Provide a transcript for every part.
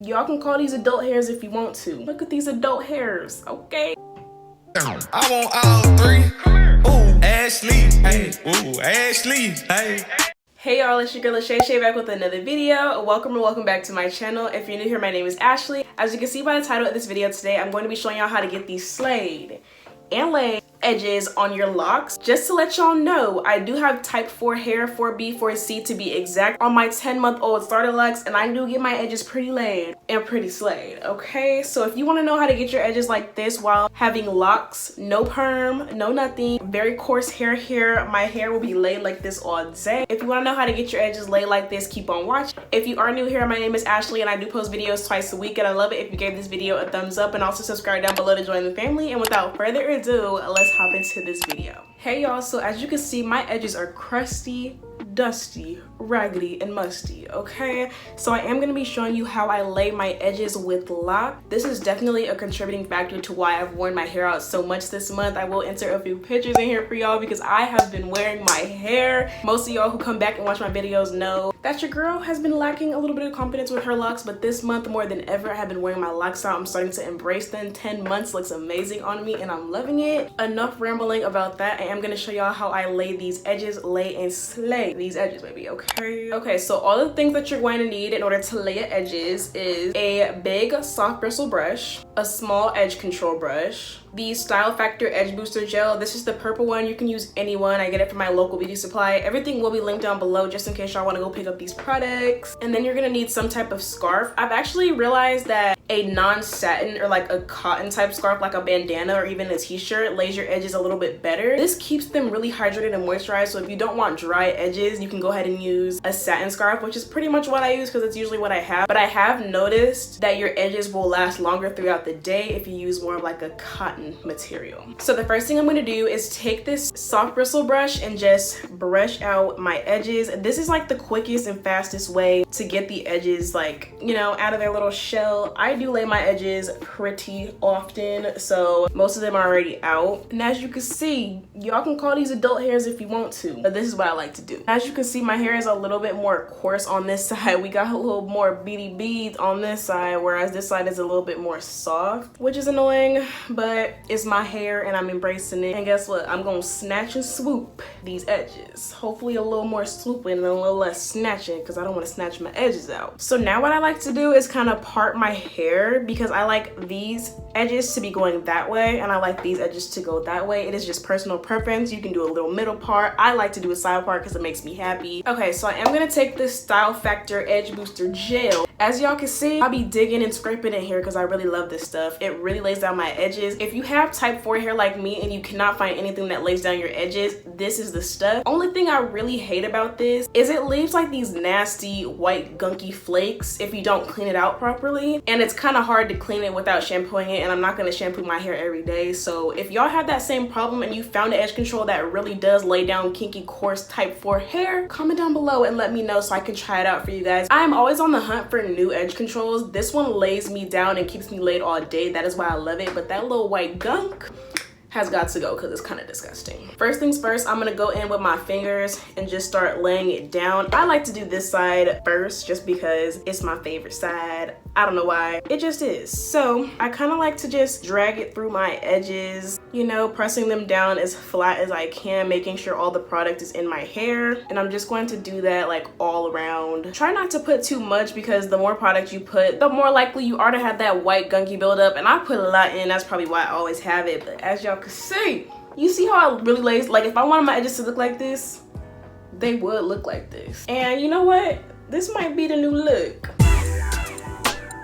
Y'all can call these adult hairs if you want to. Look at these adult hairs, okay? I want all three. Ooh, Ashley. Hey, ooh, Ashley. Hey. Hey y'all, it's your girl Shay back with another video. Welcome back to my channel. If you're new here, my name is Ashley. As you can see by the title of this video today, I'm going to be showing y'all how to get these slayed and laid edges on your locks. Just to let y'all know, I do have type 4 hair, 4B, 4C to be exact, on my 10-month-old starter locks, and I do get my edges pretty laid and pretty slayed, okay? So if you want to know how to get your edges like this while having locks, no perm, no nothing, very coarse hair here, my hair will be laid like this all day. If you want to know how to get your edges laid like this, keep on watching. If you are new here, my name is Ashley and I do post videos twice a week, and I love it if you gave this video a thumbs up and also subscribe down below to join the family. And without further ado, let's hop into this video. Hey y'all, so as you can see, my edges are crusty, dusty, raggedy, and musty, okay? So I am going to be showing you how I lay my edges with lock. This is definitely a contributing factor to why I've worn my hair out so much this month. I will insert a few pictures in here for y'all because I have been wearing my hair. Most of y'all who come back and watch my videos know that your girl has been lacking a little bit of confidence with her locks, but this month more than ever I have been wearing my locks out. I'm starting to embrace them. 10 months looks amazing on me and I'm loving it. Enough rambling about that. I am going to show y'all how I lay these edges, lay and slay these edges, baby, okay? So all the things that you're going to need in order to lay your edges is a big soft bristle brush, a small edge control brush, the Style Factor Edge Booster Gel. This is the purple one. You can use any one. I get it from my local beauty supply. Everything will be linked down below just in case y'all want to go pick up these products. And then you're gonna need some type of scarf. I've actually realized that a non-satin or like a cotton type scarf, like a bandana or even a t-shirt, lays your edges a little bit better. This keeps them really hydrated and moisturized, so if you don't want dry edges, you can go ahead and use a satin scarf, which is pretty much what I use because it's usually what I have. But I have noticed that your edges will last longer throughout the day if you use more of like a cotton material. So the first thing I'm going to do is take this soft bristle brush and just brush out my edges. This is like the quickest and fastest way to get the edges, like, you know, out of their little shell. I do lay my edges pretty often, so most of them are already out. And as you can see, y'all can call these adult hairs if you want to, but this is what I like to do. As you can see, my hair is a little bit more coarse on this side. We got a little more beady beads on this side, whereas this side is a little bit more soft, which is annoying, but it's my hair and I'm embracing it. And guess what? I'm gonna snatch and swoop these edges. Hopefully a little more swooping and a little less snatching because I don't want to snatch my edges out. So now what I like to do is kind of part my hair because I like these edges to be going that way and I like these edges to go that way. It is just personal preference. You can do a little middle part. I like to do a side part because it makes me happy. Okay, so I am gonna take this Style Factor Edge Booster Gel. As y'all can see, I'll be digging and scraping in here because I really love this stuff. It really lays down my edges. If you have type 4 hair like me and you cannot find anything that lays down your edges, this is the stuff. Only thing I really hate about this is it leaves like these nasty white gunky flakes if you don't clean it out properly, and it's kind of hard to clean it without shampooing it, and I'm not going to shampoo my hair every day. So if y'all have that same problem and you found an edge control that really does lay down kinky coarse type 4 hair, comment down below and let me know so I can try it out for you guys. I'm always on the hunt for new edge controls. This one lays me down and keeps me laid all day. That is why I love it, but that little white gunk has got to go because it's kind of disgusting. First things first, I'm gonna go in with my fingers and just start laying it down. I like to do this side first just because it's my favorite side. I don't know why, it just is. So I kind of like to just drag it through my edges, you know, pressing them down as flat as I can, making sure all the product is in my hair. And I'm just going to do that like all around. Try not to put too much because the more product you put, the more likely you are to have that white gunky buildup. And I put a lot in, that's probably why I always have it. But as y'all can see, you see how I really lays, like if I wanted my edges to look like this, they would look like this. And you know what? This might be the new look.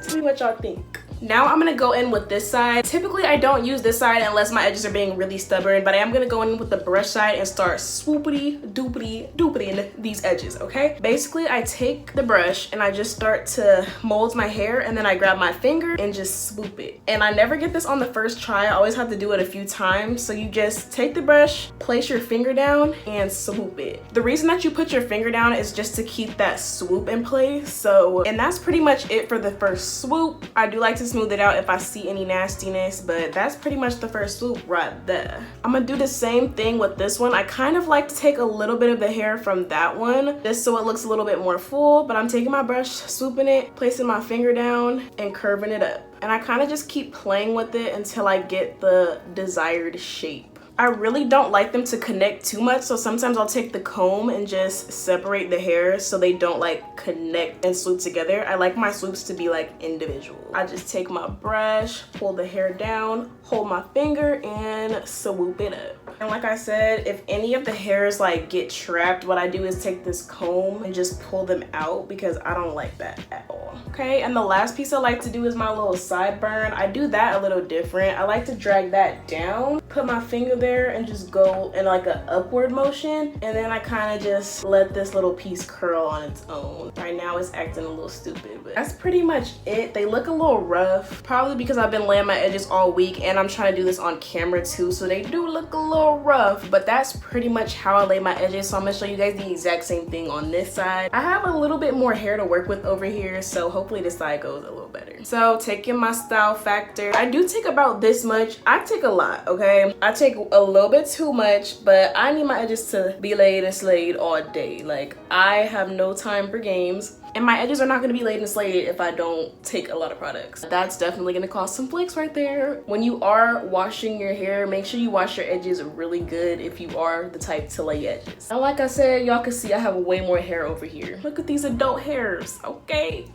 Tell me what y'all think. Now I'm gonna go in with this side. Typically I don't use this side unless my edges are being really stubborn, but I am gonna go in with the brush side and start swoopity doopity doopity these edges, okay? Basically I take the brush and I just start to mold my hair, and then I grab my finger and just swoop it. And I never get this on the first try. I always have to do it a few times. So you just take the brush, place your finger down and swoop it. The reason that you put your finger down is just to keep that swoop in place. So, and that's pretty much it for the first swoop. I do like to smooth it out if I see any nastiness, but that's pretty much the first swoop right there. I'm gonna do the same thing with this one. I kind of like to take a little bit of the hair from that one just so it looks a little bit more full, but I'm taking my brush, swooping it, placing my finger down and curving it up. And I kind of just keep playing with it until I get the desired shape. I really don't like them to connect too much, so sometimes I'll take the comb and just separate the hair so they don't like connect and swoop together. I like my swoops to be like individual. I just take my brush, pull the hair down, hold my finger and swoop it up. And like I said, if any of the hairs like get trapped, what I do is take this comb and just pull them out because I don't like that at all. Okay, and the last piece I like to do is my little sideburn. I do that a little different. I like to drag that down, put my finger there and just go in like an upward motion, and then I kind of just let this little piece curl on its own. Right now it's acting a little stupid, but that's pretty much it. They look a little rough, probably because I've been laying my edges all week and I'm trying to do this on camera too, so they do look a little rough, but that's pretty much how I lay my edges. So I'm gonna show you guys the exact same thing on this side. I have a little bit more hair to work with over here, so hopefully this side goes a little better. So taking my style factor, I do take about this much. I take a lot, okay? I take a little bit too much, but I need my edges to be laid and slayed all day. Like, I have no time for games. And my edges are not going to be laid and slayed if I don't take a lot of products. That's definitely going to cause some flakes right there. When you are washing your hair, make sure you wash your edges really good if you are the type to lay edges. And like I said, y'all can see I have way more hair over here. Look at these adult hairs. Okay.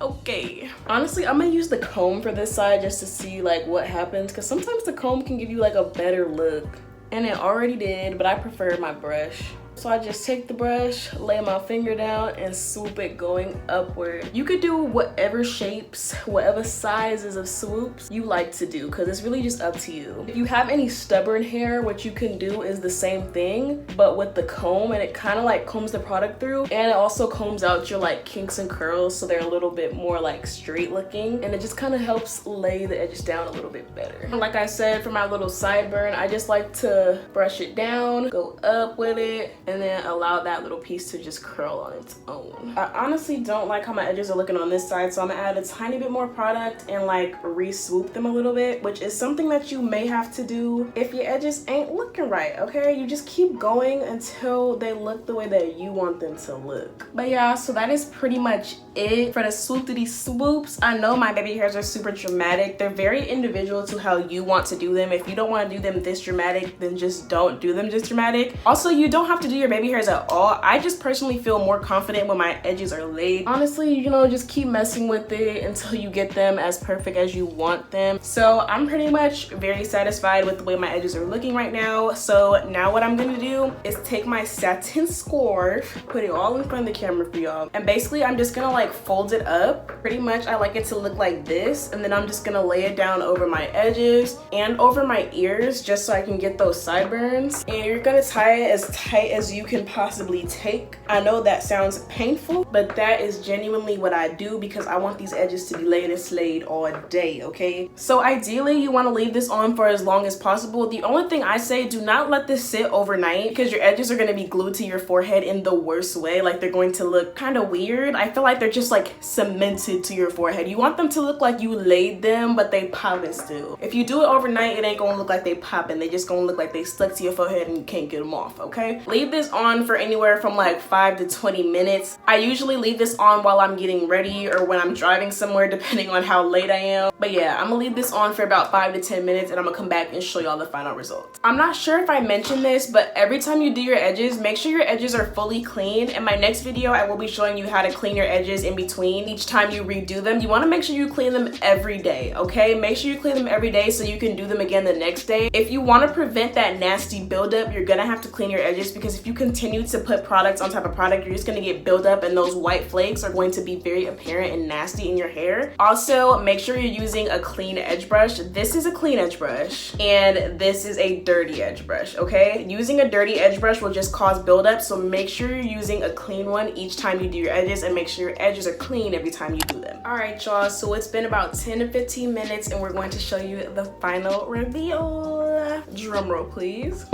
Honestly, I'm going to use the comb for this side just to see like what happens, because sometimes the comb can give you like a better look. And it already did, but I prefer my brush. So I just take the brush, lay my finger down and swoop it going upward. You could do whatever shapes, whatever sizes of swoops you like to do, because it's really just up to you. If you have any stubborn hair, what you can do is the same thing, but with the comb, and it kind of like combs the product through, and it also combs out your like kinks and curls so they're a little bit more like straight looking, and it just kind of helps lay the edges down a little bit better. And like I said, for my little sideburn, I just like to brush it down, go up with it, and then allow that little piece to just curl on its own. I honestly don't like how my edges are looking on this side, so I'm gonna add a tiny bit more product and like re-swoop them a little bit, which is something that you may have to do if your edges ain't looking right, okay? You just keep going until they look the way that you want them to look. But yeah, so that is pretty much it for the swoop-diddy swoops. I know my baby hairs are super dramatic. They're very individual to how you want to do them. If you don't want to do them this dramatic, then just don't do them this dramatic. Also, you don't have to do your baby hairs at all. I just personally feel more confident when my edges are laid. Honestly, you know, just keep messing with it until you get them as perfect as you want them. So I'm pretty much very satisfied with the way my edges are looking right now. So now what I'm gonna do is take my satin scarf, put it all in front of the camera for y'all, and basically I'm just gonna like fold it up. Pretty much I like it to look like this, and then I'm just gonna lay it down over my edges and over my ears just so I can get those sideburns. And you're gonna tie it as tight as you can possibly take. I know that sounds painful, but that is genuinely what I do because I want these edges to be laid and slayed all day, okay? So ideally you want to leave this on for as long as possible. The only thing I say, do not let this sit overnight because your edges are going to be glued to your forehead in the worst way. Like, they're going to look kind of weird. I feel like they're just like cemented to your forehead. You want them to look like you laid them, but they popping still. If you do it overnight, it ain't gonna look like they popping. They just gonna look like they stuck to your forehead and you can't get them off, okay? Leave this on for anywhere from like 5 to 20 minutes. I usually leave this on while I'm getting ready or when I'm driving somewhere, depending on how late I am. But yeah, I'm gonna leave this on for about 5 to 10 minutes and I'm gonna come back and show y'all the final results. I'm not sure if I mentioned this, but every time you do your edges, make sure your edges are fully clean. In my next video, I will be showing you how to clean your edges in between each time you redo them. You wanna make sure you clean them every day, okay? Make sure you clean them every day so you can do them again the next day. If you wanna prevent that nasty buildup, you're gonna have to clean your edges, because if you continue to put products on top of product, you're just gonna get buildup and those white flakes are going to be very apparent and nasty in your hair. Also, make sure you're using a clean edge brush. This is a clean edge brush and this is a dirty edge brush, okay? Using a dirty edge brush will just cause buildup, so make sure you're using a clean one each time you do your edges and make sure your edges are clean every time you do them. All right, y'all, so it's been about 10 to 15 minutes and we're going to show you the final reveal. Drum roll, please.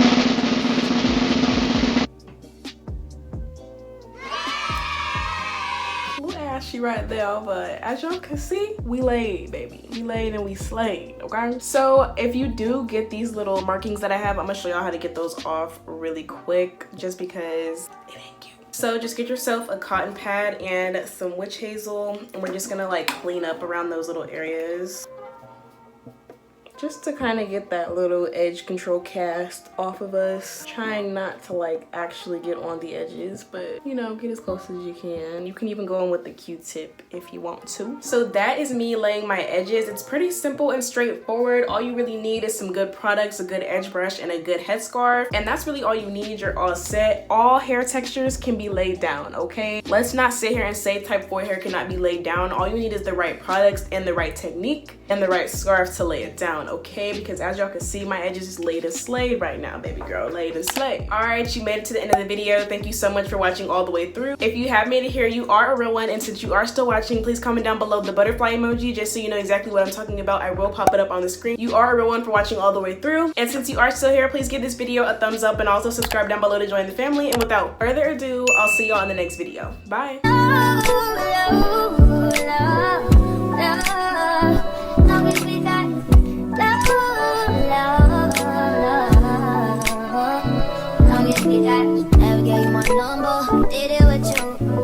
ashy right there, but as y'all can see, we laid, baby. We laid and we slayed, okay? So if you do get these little markings that I have, I'm gonna show y'all how to get those off really quick, just because it ain't cute. So just get yourself a cotton pad and some witch hazel, and we're just gonna like clean up around those little areas, just to kind of get that little edge control cast off of us. Trying not to like actually get on the edges, but you know, get as close as you can. You can even go in with the Q-tip if you want to. So that is me laying my edges. It's pretty simple and straightforward. All you really need is some good products, a good edge brush, and a good headscarf, and that's really all you need. You're all set. All hair textures can be laid down, okay? Let's not sit here and say type 4 hair cannot be laid down. All you need is the right products and the right technique and the right scarf to lay it down, okay? Because as y'all can see, my edges is laid and slayed right now, baby girl, laid and slayed. All right, you made it to the end of the video. Thank you so much for watching all the way through. If you have made it here, you are a real one, and since you are still watching, please comment down below the butterfly emoji just so you know exactly what I'm talking about. I will pop it up on the screen. You are a real one for watching all the way through, and since you are still here, please give this video a thumbs up and also subscribe down below to join the family. And without further ado, I'll see y'all in the next video. Bye. Never gave you my number, did it